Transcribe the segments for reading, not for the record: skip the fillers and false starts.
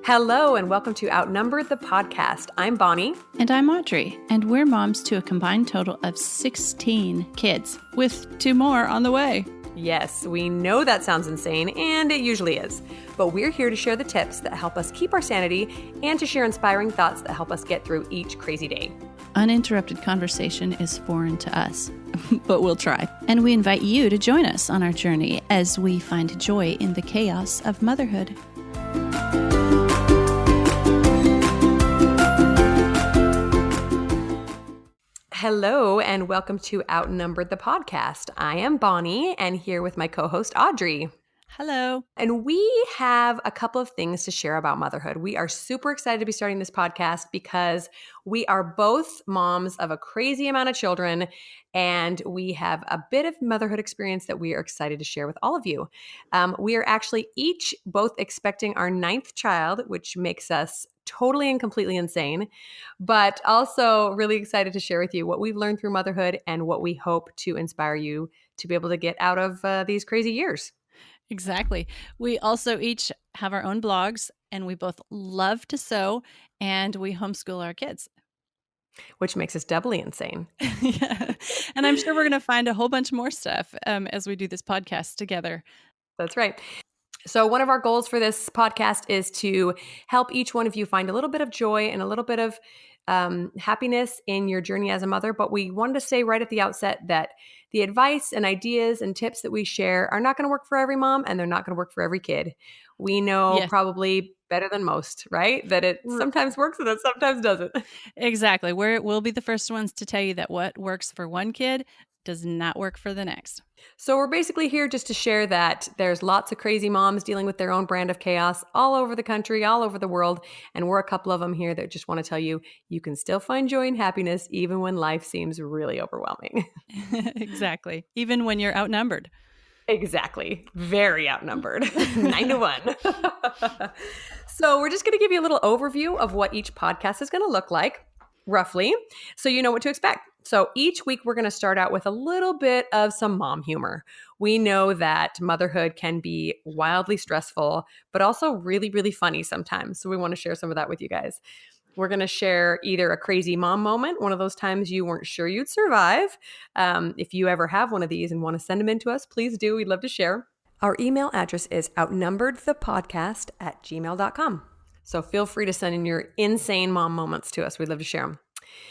Hello, and welcome to Outnumbered the Podcast. I'm Bonnie. And I'm Audrey, and we're moms to a combined total of 16 kids, with 2 more on the way. Yes, we know that sounds insane, and it usually is. But we're here to share the tips that help us keep our sanity and to share inspiring thoughts that help us get through each crazy day. Uninterrupted conversation is foreign to us, but we'll try. And we invite you to join us on our journey as we find joy in the chaos of motherhood. Hello, and welcome to Outnumbered the Podcast. I am Bonnie, and here with my co-host, Audrey. Hello. And we have a couple of things to share about motherhood. We are super excited to be starting this podcast because we are both moms of a crazy amount of children, and we have a bit of motherhood experience that we are excited to share with all of you. We are actually each both expecting our 9th child, which makes us totally and completely insane, but also really excited to share with you what we've learned through motherhood and what we hope to inspire you to be able to get out of these crazy years. Exactly. We also each have our own blogs, and we both love to sew, and we homeschool our kids. Which makes us doubly insane. Yeah. And I'm sure we're going to find a whole bunch more stuff as we do this podcast together. That's right. So one of our goals for this podcast is to help each one of you find a little bit of joy and a little bit of happiness in your journey as a mother. But we wanted to say right at the outset that the advice and ideas and tips that we share are not going to work for every mom, and they're not going to work for every kid. We know probably better than most, right? That it sometimes works and it sometimes doesn't. Exactly. We'll be the first ones to tell you that what works for one kid does not work for the next. So we're basically here just to share that there's lots of crazy moms dealing with their own brand of chaos all over the country, all over the world. And we're a couple of them here that just want to tell you, you can still find joy and happiness even when life seems really overwhelming. Exactly. Even when you're outnumbered. Exactly. Very outnumbered. 9-1. So we're just going to give you a little overview of what each podcast is going to look like, roughly, so you know what to expect. So each week we're going to start out with a little bit of some mom humor. We know that motherhood can be wildly stressful, but also really, really funny sometimes. So we want to share some of that with you guys. We're going to share either a crazy mom moment, one of those times you weren't sure you'd survive. If you ever have one of these and want to send them in to us, please do. We'd love to share. Our email address is outnumberedthepodcast@gmail.com. So feel free to send in your insane mom moments to us. We'd love to share them.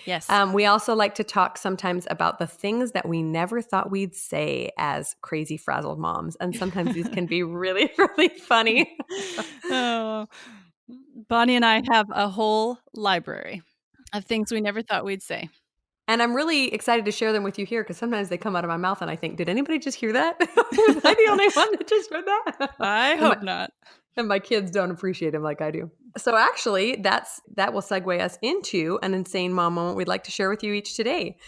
Yes. We also like to talk sometimes about the things that we never thought we'd say as crazy frazzled moms. And sometimes these can be really, really funny. Oh, Bonnie and I have a whole library of things we never thought we'd say. And I'm really excited to share them with you here because sometimes they come out of my mouth and I think, did anybody just hear that? Was I the only one that just heard that? I hope not. And my kids don't appreciate them like I do. So actually, that will segue us into an insane mom moment we'd like to share with you each today.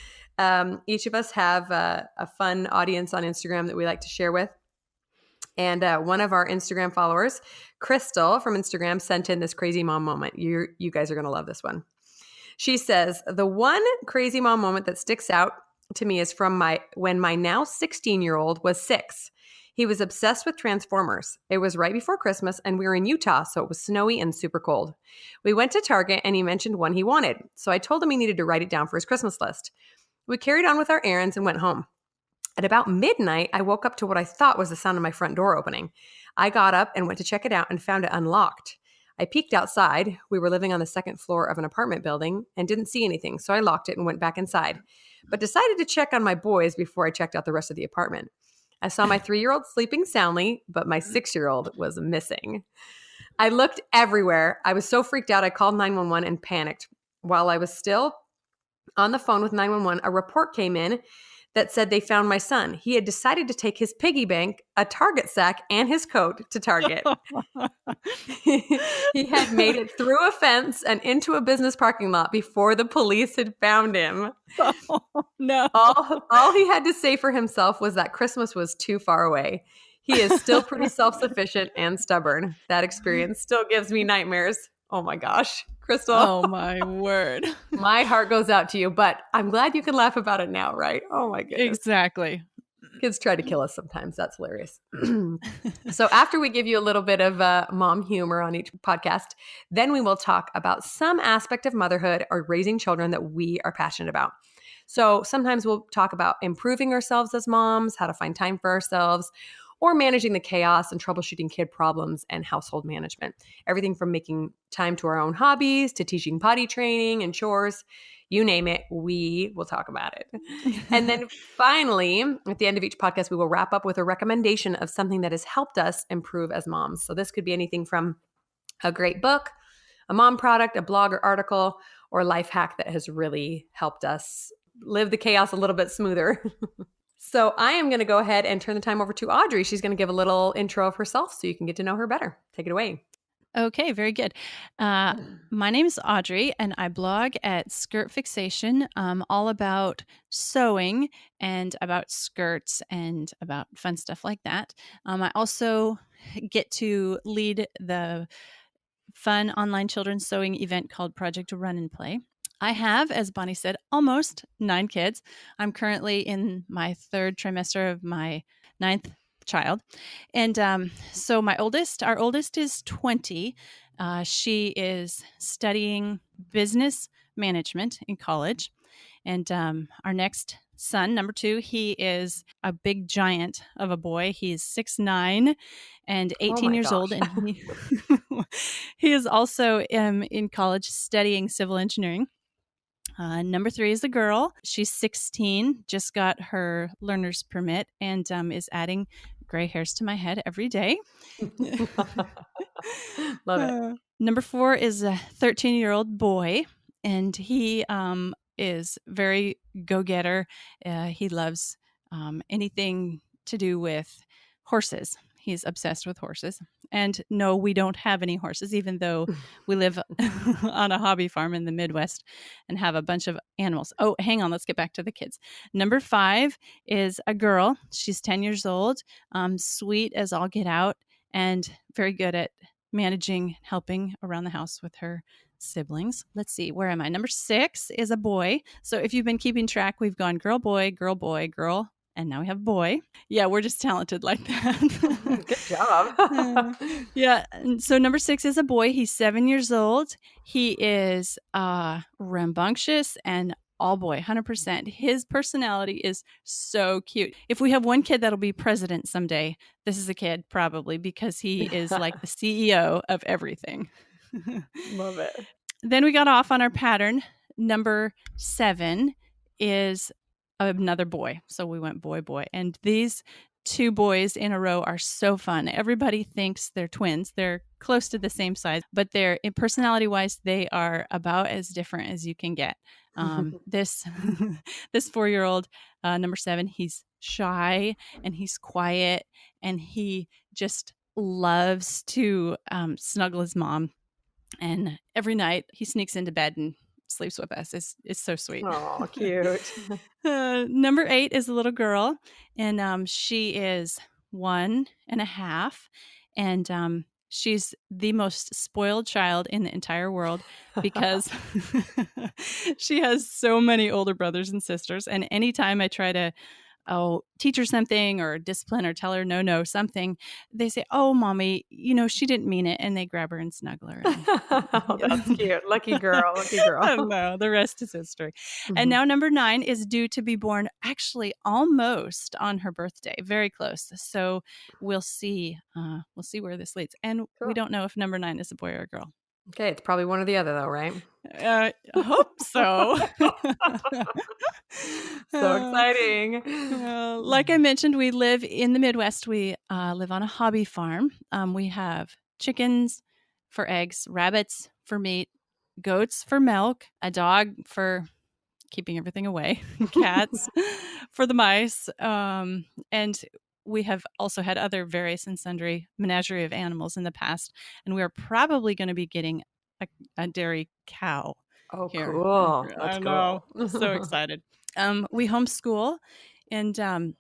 Each of us have a fun audience on Instagram that we like to share with. And one of our Instagram followers, Crystal from Instagram, sent in this crazy mom moment. You guys are going to love this one. She says, the one crazy mom moment that sticks out to me is from when my now 16-year-old was 6. He was obsessed with Transformers. It was right before Christmas, and we were in Utah, so it was snowy and super cold. We went to Target, and he mentioned one he wanted, so I told him he needed to write it down for his Christmas list. We carried on with our errands and went home. At about midnight, I woke up to what I thought was the sound of my front door opening. I got up and went to check it out and found it unlocked. I peeked outside. We were living on the 2nd floor of an apartment building and didn't see anything, so I locked it and went back inside, but decided to check on my boys before I checked out the rest of the apartment. I saw my 3-year-old sleeping soundly, but my 6-year-old was missing. I looked everywhere. I was so freaked out, I called 911 and panicked. While I was still on the phone with 911, a report came in that said they found my son. He had decided to take his piggy bank, a Target sack, and his coat to Target. He had made it through a fence and into a business parking lot before the police had found him. Oh, no. All he had to say for himself was that Christmas was too far away. He is still pretty self-sufficient and stubborn. That experience still gives me nightmares. Oh my gosh, Crystal. Oh my word. My heart goes out to you, but I'm glad you can laugh about it now, right? Oh my goodness. Exactly. Kids try to kill us sometimes. That's hilarious. So after we give you a little bit of mom humor on each podcast, then we will talk about some aspect of motherhood or raising children that we are passionate about. So sometimes we'll talk about improving ourselves as moms, how to find time for ourselves, or managing the chaos and troubleshooting kid problems and household management. Everything from making time to our own hobbies to teaching potty training and chores. You name it, we will talk about it. And then finally, at the end of each podcast, we will wrap up with a recommendation of something that has helped us improve as moms. So this could be anything from a great book, a mom product, a blog or article, or a life hack that has really helped us live the chaos a little bit smoother. So I am going to go ahead and turn the time over to Audrey. She's going to give a little intro of herself so you can get to know her better. Take it away. Okay, very good. My name is Audrey, and I blog at Skirt Fixation, all about sewing and about skirts and about fun stuff like that. I also get to lead the fun online children's sewing event called Project Run and Play. I have, as Bonnie said, almost 9 kids. I'm currently in my 3rd trimester of my 9th child. And so our oldest is 20. She is studying business management in college. And our next son, number 2, he is a big giant of a boy. He's 6'9" and 18 years old. And he is also in college studying civil engineering. Number 3 is a girl. She's 16, just got her learner's permit, and is adding gray hairs to my head every day. Love it. Number 4 is a 13-year-old boy, and he is very go-getter. He loves anything to do with horses. He's obsessed with horses. And no, we don't have any horses, even though we live on a hobby farm in the Midwest and have a bunch of animals. Oh, hang on. Let's get back to the kids. Number 5 is a girl. She's 10 years old, sweet as all get out, and very good at managing, helping around the house with her siblings. Let's see. Where am I? Number 6 is a boy. So if you've been keeping track, we've gone girl, boy, girl, and now we have boy. Yeah, we're just talented like that. Good job. Yeah. And so number 6 is a boy. He's 7 years old. He is rambunctious and all boy, 100%. His personality is so cute. If we have one kid that'll be president someday, this is a kid probably, because he is like the CEO of everything. Love it. Then we got off on our pattern. Number 7 is another boy. So we went boy, boy. And these 2 boys in a row are so fun. Everybody thinks they're twins. They're close to the same size, but they're personality-wise, they are about as different as you can get. This 4-year-old, number 7, he's shy and he's quiet and he just loves to snuggle his mom. And every night he sneaks into bed and sleeps with us. It's so sweet. Oh, cute. Number 8 is a little girl, and she is 1.5, and she's the most spoiled child in the entire world because she has so many older brothers and sisters. And anytime I try to teach her something or discipline or tell her no, something, they say, "Oh, mommy, she didn't mean it." And they grab her and snuggle her. Oh, that's cute. Lucky girl. Lucky girl. No, the rest is history. Mm-hmm. And now number 9 is due to be born actually almost on her birthday, very close. So we'll see where this leads. And we don't know if number 9 is a boy or a girl. Okay, it's probably one or the other though, right? I hope so. So exciting. Like I mentioned, we live in the Midwest. We live on a hobby farm. We have chickens for eggs, rabbits for meat, goats for milk, a dog for keeping everything away, cats for the mice, and we have also had other various and sundry menagerie of animals in the past, and we are probably going to be getting a dairy cow. Oh, here. cool. I know. So excited. We homeschool, and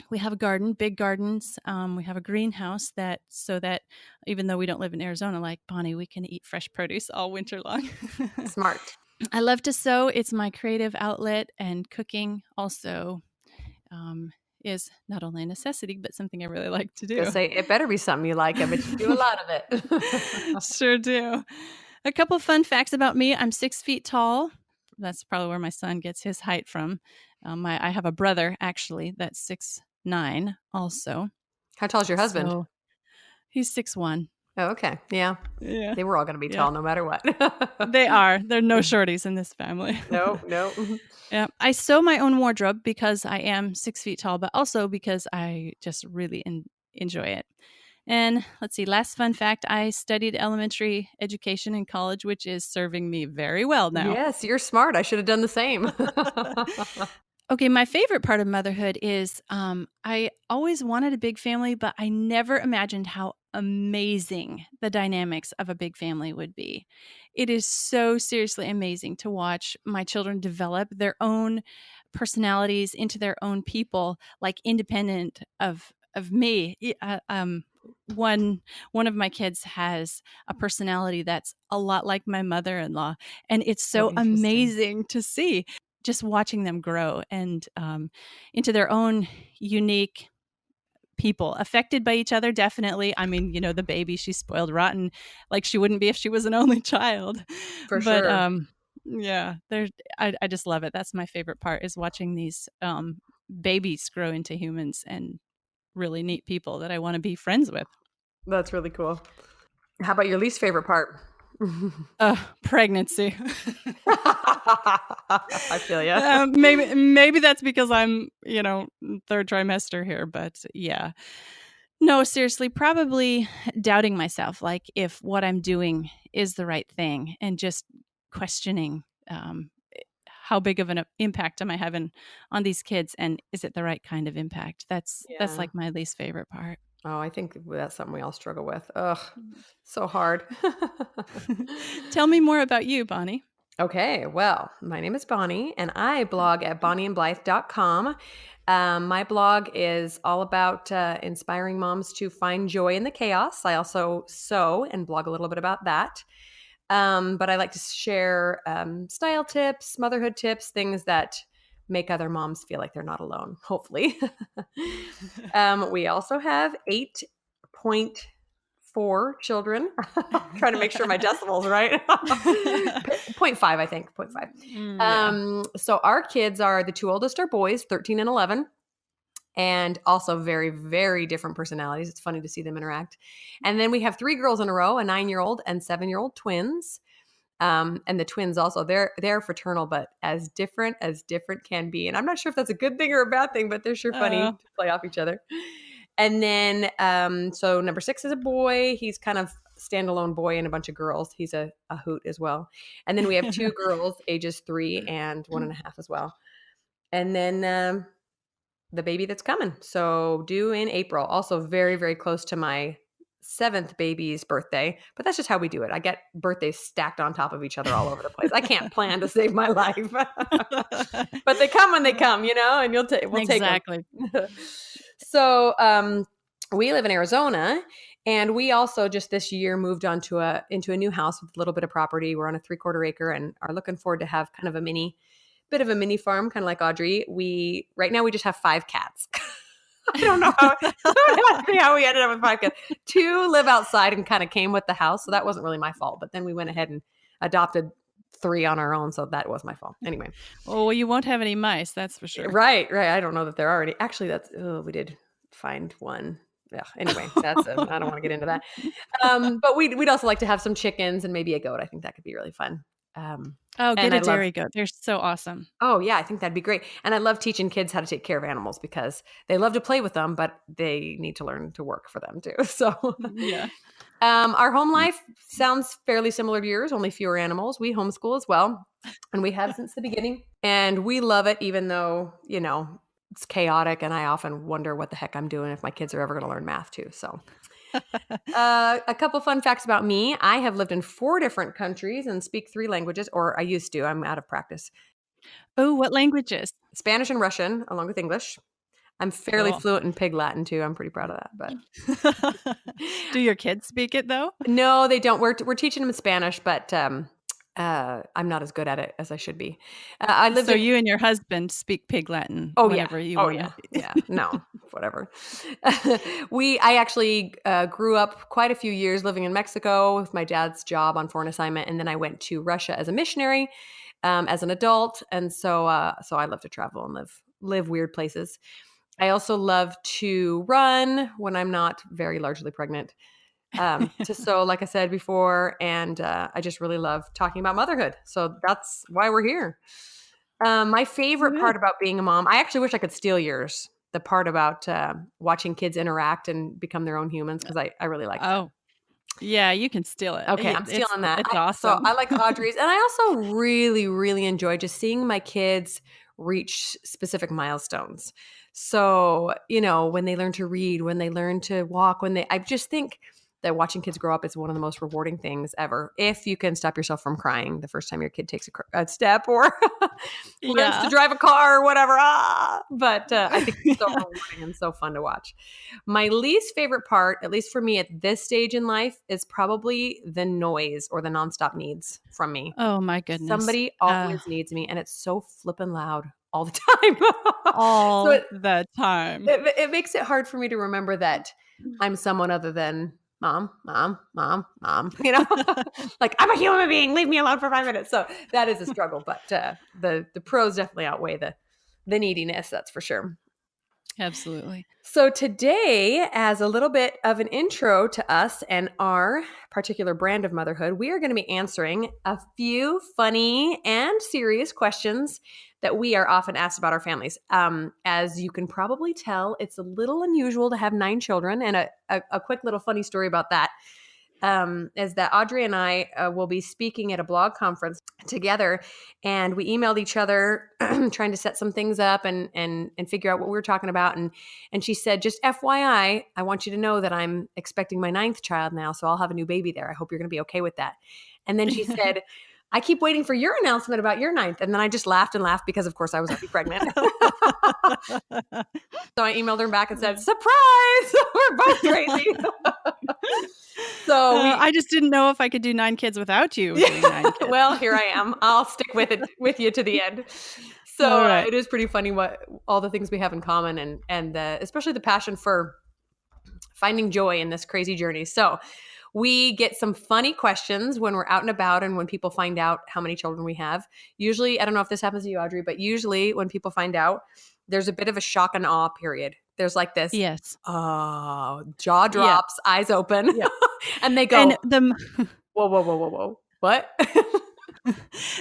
we have a garden, big gardens. We have a greenhouse so that even though we don't live in Arizona like Bonnie, we can eat fresh produce all winter long. Smart. I love to sew. It's my creative outlet, and cooking also is not only a necessity, but something I really like to do. Just say, it better be something you like, I bet you do a lot of it. Sure do. A couple fun facts about me. I'm 6 feet tall. That's probably where my son gets his height from. I have a brother, actually, that's 6'9" also. How tall is your husband? So he's 6'1". Oh, okay. Yeah. Yeah. They were all going to be Yeah. tall no matter what. They are. There are no shorties in this family. No. Yeah. I sew my own wardrobe because I am 6 feet tall, but also because I just really enjoy it. And let's see, last fun fact, I studied elementary education in college, which is serving me very well now. Yes, you're smart. I should have done the same. Okay, my favorite part of motherhood is I always wanted a big family, but I never imagined how amazing the dynamics of a big family would be. It is so seriously amazing to watch my children develop their own personalities into their own people, like independent of me. One of my kids has a personality that's a lot like my mother-in-law, and it's Oh, so interesting. amazing to see just watching them grow and into their own unique people, affected by each other, definitely. I mean, the baby, she's spoiled rotten like she wouldn't be if she was an only child. For But sure. yeah, I just love it. That's my favorite part, is watching these babies grow into humans and really neat people that I want to be friends with. That's really cool. How about your least favorite part? Pregnancy. I feel you. Maybe that's because I'm, third trimester here, but yeah. No, seriously, probably doubting myself, like if what I'm doing is the right thing, and just questioning how big of an impact am I having on these kids, and is it the right kind of impact? That's Yeah. like my least favorite part. Oh, I think that's something we all struggle with. Ugh, so hard. Tell me more about you, Bonnie. Okay, well, my name is Bonnie, and I blog at bonnieandblythe.com. My blog is all about inspiring moms to find joy in the chaos. I also sew and blog a little bit about that. But I like to share style tips, motherhood tips, things that make other moms feel like they're not alone, hopefully. We also have 8.4 children. Trying to make sure my decibel's right. 0.5, I think. 0.5. Yeah. So our kids are, the two oldest are boys, 13 and 11. And also very, very different personalities. It's funny to see them interact. And then we have 3 girls in a row, a 9-year-old and 7-year-old twins. And the twins also, they're fraternal, but as different can be. And I'm not sure if that's a good thing or a bad thing, but they're sure funny to play off each other. And then, so number 6 is a boy. He's kind of standalone boy and a bunch of girls. He's a hoot as well. And then we have 2 girls, ages 3 and 1.5 as well. And then the baby that's coming, so due in April. Also very, very close to my 7th baby's birthday, but that's just how we do it. I get birthdays stacked on top of each other all over the place. I can't plan to save my life, but they come when they come, and we'll take them. Exactly. So we live in Arizona, and we also just this year moved into a new house with a little bit of property. We're on a 3/4 acre and are looking forward to have kind of a bit of a mini farm, kind of like Audrey. Right now we just have 5 cats. I don't know how we ended up with 5 cats. 2 live outside and kind of came with the house, so that wasn't really my fault. But then we went ahead and adopted 3 on our own, so that was my fault. Anyway. Well, you won't have any mice, that's for sure. Right. I don't know that there are any. Actually, we did find one. Yeah. Anyway, I don't want to get into that. But we'd also like to have some chickens and maybe a goat. I think that could be really fun. Get a dairy goat. They're so awesome. Oh, yeah, I think that'd be great. And I love teaching kids how to take care of animals because they love to play with them, but they need to learn to work for them too. So yeah. Our home life sounds fairly similar to yours, only fewer animals. We homeschool as well, and we have since the beginning. And we love it, even though, it's chaotic, and I often wonder what the heck I'm doing if my kids are ever going to learn math too. So a couple fun facts about me. I have lived in 4 different countries and speak 3 languages, or I used to. I'm out of practice. Oh, what languages? Spanish and Russian, along with English. I'm fairly fluent in Pig Latin too. I'm pretty proud of that. But do your kids speak it though? No, they don't. We're teaching them Spanish, but I'm not as good at it as I should be. I lived So in you and your husband speak Pig Latin Oh, yeah. whenever you Oh, wanna. yeah. Yeah. No, whatever. I actually grew up quite a few years living in Mexico with my dad's job on foreign assignment. And then I went to Russia as a missionary as an adult. And so I love to travel and live weird places. I also love to run when I'm not very largely pregnant. To sew, like I said before, and I just really love talking about motherhood. So that's why we're here. My favorite Good. part about being a mom, I actually wish I could steal yours. The part about watching kids interact and become their own humans, because I really like that. Oh, yeah, you can steal it. Okay, I'm stealing that. It's So awesome. I like Audrey's, and I also really, really enjoy just seeing my kids reach specific milestones. So, when they learn to read, when they learn to walk, I just think that watching kids grow up is one of the most rewarding things ever. If you can stop yourself from crying the first time your kid takes a step or learns to Yeah. drive a car or whatever. But I think it's so rewarding and so fun to watch. My least favorite part, at least for me at this stage in life, is probably the noise or the nonstop needs from me. Oh my goodness. Somebody always needs me, and it's so flippin' loud all the time. So All the time. it makes it hard for me to remember that I'm someone other than mom, mom, mom, mom. Like I'm a human being. Leave me alone for 5 minutes. So that is a struggle, but the pros definitely outweigh the neediness. That's for sure. Absolutely. So today, as a little bit of an intro to us and our particular brand of motherhood, we are going to be answering a few funny and serious questions that we are often asked about our families. As you can probably tell, it's a little unusual to have 9 children, and a quick little funny story about that is that Audrey and I will be speaking at a blog conference together, and we emailed each other trying to set some things up and figure out what we were talking about. And she said, just FYI, I want you to know that I'm expecting my 9th child now, so I'll have a new baby there. I hope you're going to be okay with that. And then she said, I keep waiting for your announcement about your 9th. And then I just laughed and laughed because, of course, I was already pregnant. So I emailed her back and said, surprise, we're both crazy. So I just didn't know if I could do 9 kids without you doing 9 kids. Well, here I am. I'll stick with you to the end. So All right. it is pretty funny what all the things we have in common, and especially the passion for finding joy in this crazy journey. So we get some funny questions when we're out and about and when people find out how many children we have. Usually, I don't know if this happens to you, Audrey, but usually when people find out, there's a bit of a shock and awe period. There's like this, Yes. jaw drops, eyes open, Yeah. and they go, And whoa, whoa, whoa, whoa, whoa, what?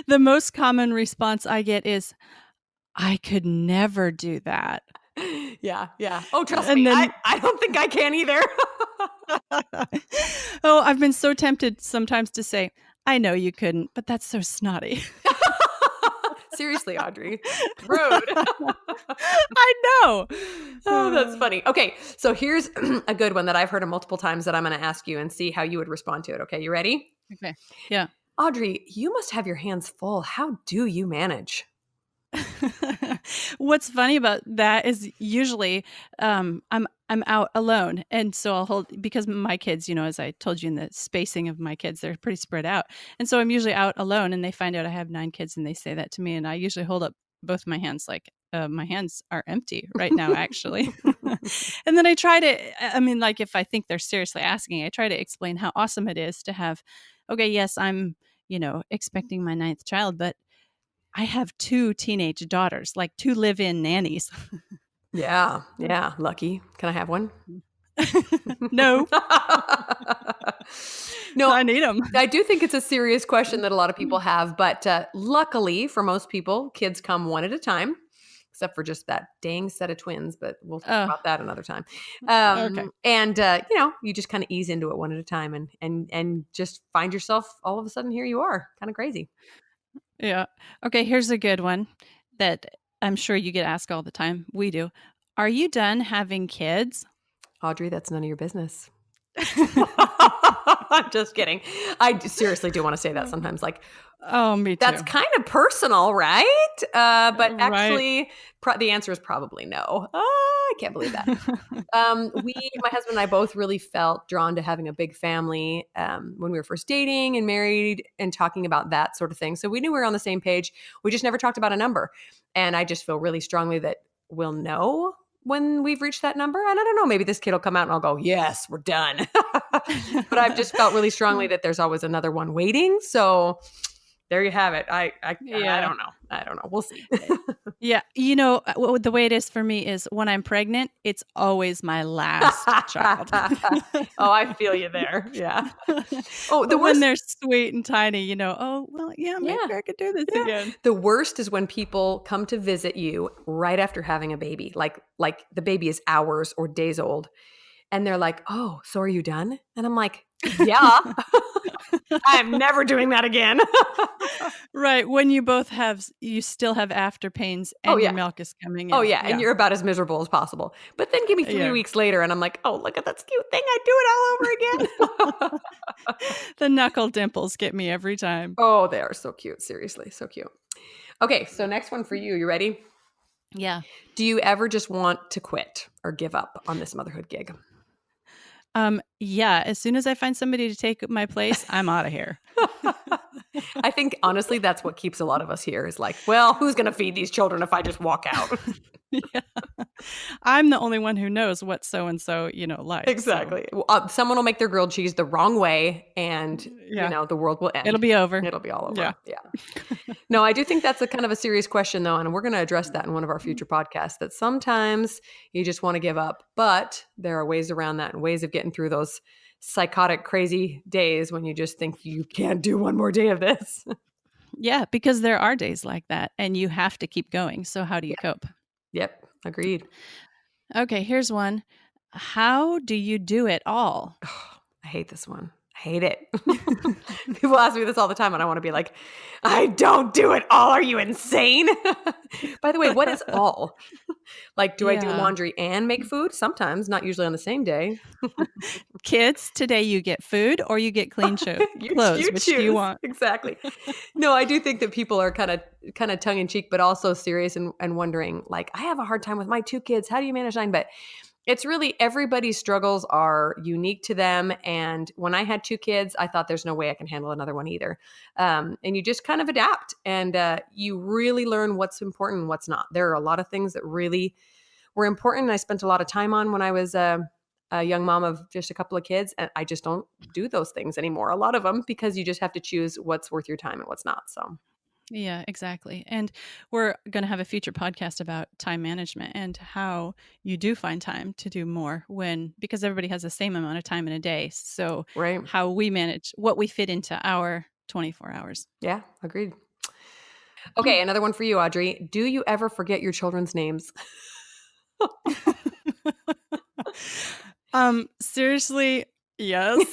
the most common response I get is, I could never do that. Yeah. Oh, trust And me, then I don't think I can either. oh, I've been so tempted sometimes to say, I know you couldn't, but that's so snotty. Seriously, Audrey. Rude. I know. Oh, that's funny. Okay, so here's a good one that I've heard multiple times that I'm going to ask you and see how you would respond to it. Okay, you ready? Okay. Yeah. Audrey, you must have your hands full. How do you manage? What's funny about that is usually I'm out alone, and so I'll hold, because my kids, as I told you in the spacing of my kids, they're pretty spread out, and so I'm usually out alone, and they find out I have 9 kids, and they say that to me, and I usually hold up both my hands like my hands are empty right now, actually. And then I try to, like if I think they're seriously asking, I try to explain how awesome it is to have. Okay, yes, I'm expecting my 9th child, but I have 2 teenage daughters, like 2 live-in nannies. Yeah, lucky. Can I have one? No. No, I need them. I do think it's a serious question that a lot of people have, but luckily for most people, kids come one at a time, except for just that dang set of twins, but we'll talk about that another time. Okay. And you just kind of ease into it one at a time and just find yourself all of a sudden here you are, kind of crazy. Yeah. Okay, here's a good one that I'm sure you get asked all the time. We do. Are you done having kids? Audrey, that's none of your business. I'm just kidding. I seriously do want to say that sometimes. Like, Oh, me too. that's kind of personal, right? But Right. actually, the answer is probably no. I can't believe that. My husband and I both really felt drawn to having a big family when we were first dating and married and talking about that sort of thing. So we knew we were on the same page. We just never talked about a number. And I just feel really strongly that we'll know when we've reached that number. And I don't know, maybe this kid will come out and I'll go, yes, we're done. But I've just felt really strongly that there's always another one waiting. So there you have it. I don't know. I don't know. We'll see. Yeah. The way it is for me is when I'm pregnant, it's always my last child. Oh, I feel you there. Yeah. Oh, But when they're sweet and tiny, oh, well, yeah, maybe I could do this again. The worst is when people come to visit you right after having a baby, like the baby is hours or days old. And they're like, oh, so are you done? And I'm like, yeah, I'm never doing that again. Right. When you still have after pains and your milk is coming in. Oh, yeah. And you're about as miserable as possible. But then give me 3 weeks later and I'm like, oh, look at that cute thing. I do it all over again. The knuckle dimples get me every time. Oh, they are so cute. Seriously. So cute. Okay. So next one for you. You ready? Yeah. Do you ever just want to quit or give up on this motherhood gig? Yeah. As soon as I find somebody to take my place, I'm out of here. I think honestly, that's what keeps a lot of us here is like, well, who's going to feed these children if I just walk out? Yeah. I'm the only one who knows what so-and-so, likes. Exactly. So. Someone will make their grilled cheese the wrong way and, the world will end. It'll be over. It'll be all over. Yeah. No, I do think that's a kind of a serious question though. And we're going to address that in one of our future podcasts that sometimes you just want to give up, but there are ways around that and ways of getting through those psychotic, crazy days when you just think you can't do one more day of this. Yeah, because there are days like that and you have to keep going. So how do you cope? Yep. Agreed. Okay, here's one. How do you do it all? Oh, I hate this one. I hate it. People ask me this all the time and I want to be like, I don't do it all. Are you insane? By the way, what is all? Like, do I do laundry and make food? Sometimes, not usually on the same day. Kids, today you get food or you get clean clothes. Which do you want? Exactly. No, I do think that people are kind of tongue in cheek, but also serious and wondering, like, I have a hard time with my 2 kids. How do you manage 9? But it's really everybody's struggles are unique to them. And when I had 2 kids, I thought there's no way I can handle another one either. And you just kind of adapt and you really learn what's important and what's not. There are a lot of things that really were important. And I spent a lot of time on when I was a young mom of just a couple of kids. And I just don't do those things anymore. A lot of them, because you just have to choose what's worth your time and what's not. So. Yeah, exactly. And we're going to have a future podcast about time management and how you do find time to do more because everybody has the same amount of time in a day. So how we manage what we fit into our 24 hours. Yeah, agreed. Okay, another one for you, Audrey. Do you ever forget your children's names? Seriously, yes.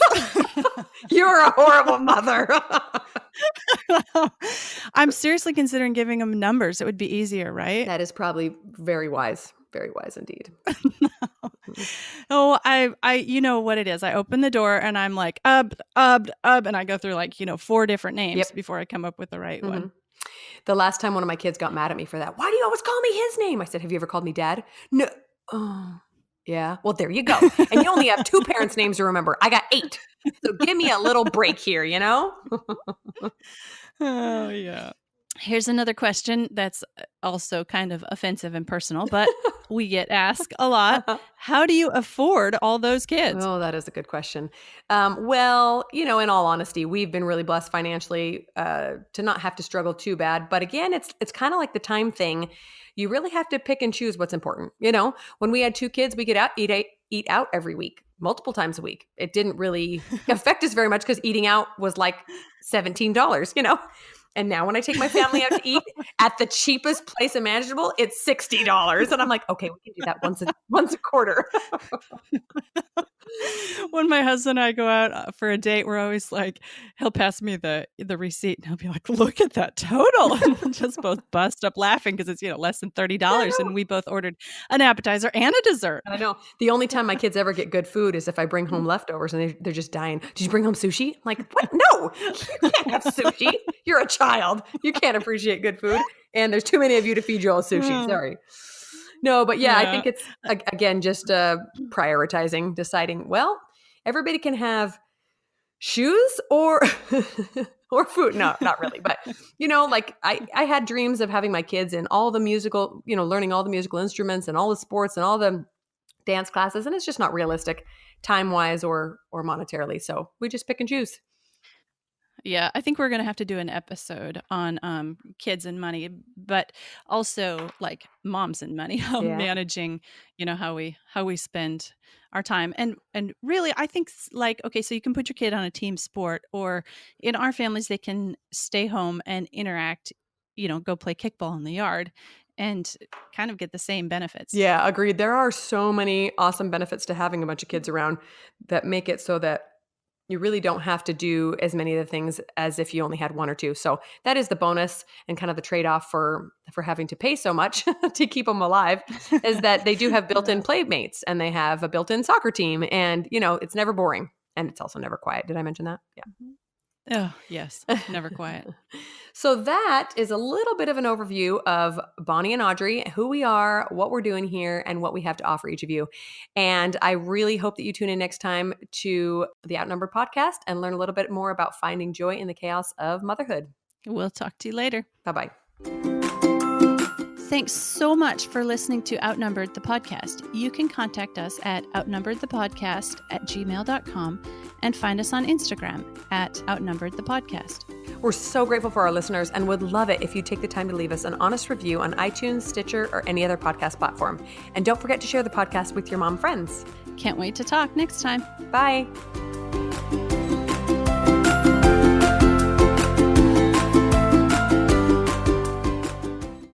You're a horrible mother. I'm seriously considering giving them numbers. It would be easier, right? That is probably very wise. Very wise indeed. Oh, I you know what it is. I open the door and I'm like, and I go through 4 different names before I come up with the right one. The last time one of my kids got mad at me for that, why do you always call me his name? I said, have you ever called me Dad? No. Oh, yeah. Well, there you go. And you only have 2 parents' names to remember. I got 8. So give me a little break here, Oh, yeah. Here's another question that's also kind of offensive and personal, but we get asked a lot. How do you afford all those kids? Oh, that is a good question. Well, in all honesty, we've been really blessed financially to not have to struggle too bad. But again, it's kind of like the time thing. You really have to pick and choose what's important. When we had 2 kids, we could eat out every week, multiple times a week. It didn't really affect us very much because eating out was like $17, And now when I take my family out to eat at the cheapest place imaginable, it's $60. And I'm like, okay, we can do that once a quarter. When my husband and I go out for a date, we're always like, he'll pass me the receipt and he'll be like, look at that total. And we'll just both bust up laughing because it's, less than $30. And we both ordered an appetizer and a dessert. I know. The only time my kids ever get good food is if I bring home leftovers and they're just dying. Did you bring home sushi? I'm like, what? No, you can't have sushi. You're a child. You can't appreciate good food. And there's too many of you to feed you all sushi. Sorry. No, but yeah, I think it's, again, just prioritizing, deciding, well, everybody can have shoes or or food. No, not really. But, like I had dreams of having my kids in all the musical, learning all the musical instruments and all the sports and all the dance classes. And it's just not realistic time-wise or monetarily. So we just pick and choose. Yeah, I think we're going to have to do an episode on kids and money, but also like moms and money, managing, how we spend our time. And really, I think like, okay, so you can put your kid on a team sport, or in our families, they can stay home and interact, go play kickball in the yard and kind of get the same benefits. Yeah, agreed. There are so many awesome benefits to having a bunch of kids around that make it so that you really don't have to do as many of the things as if you only had one or two. So that is the bonus and kind of the trade-off for having to pay so much to keep them alive, is that they do have built-in playmates and they have a built-in soccer team, and it's never boring and it's also never quiet. Did I mention that? Yeah. Oh, yes. Never quiet. So that is a little bit of an overview of Bonnie and Audrey, who we are, what we're doing here, and what we have to offer each of you. And I really hope that you tune in next time to the Outnumbered Podcast and learn a little bit more about finding joy in the chaos of motherhood. We'll talk to you later. Bye-bye. Thanks so much for listening to Outnumbered the Podcast. You can contact us at outnumberedthepodcast@gmail.com and find us on Instagram at Outnumbered the Podcast. We're so grateful for our listeners and would love it if you take the time to leave us an honest review on iTunes, Stitcher, or any other podcast platform. And don't forget to share the podcast with your mom friends. Can't wait to talk next time. Bye.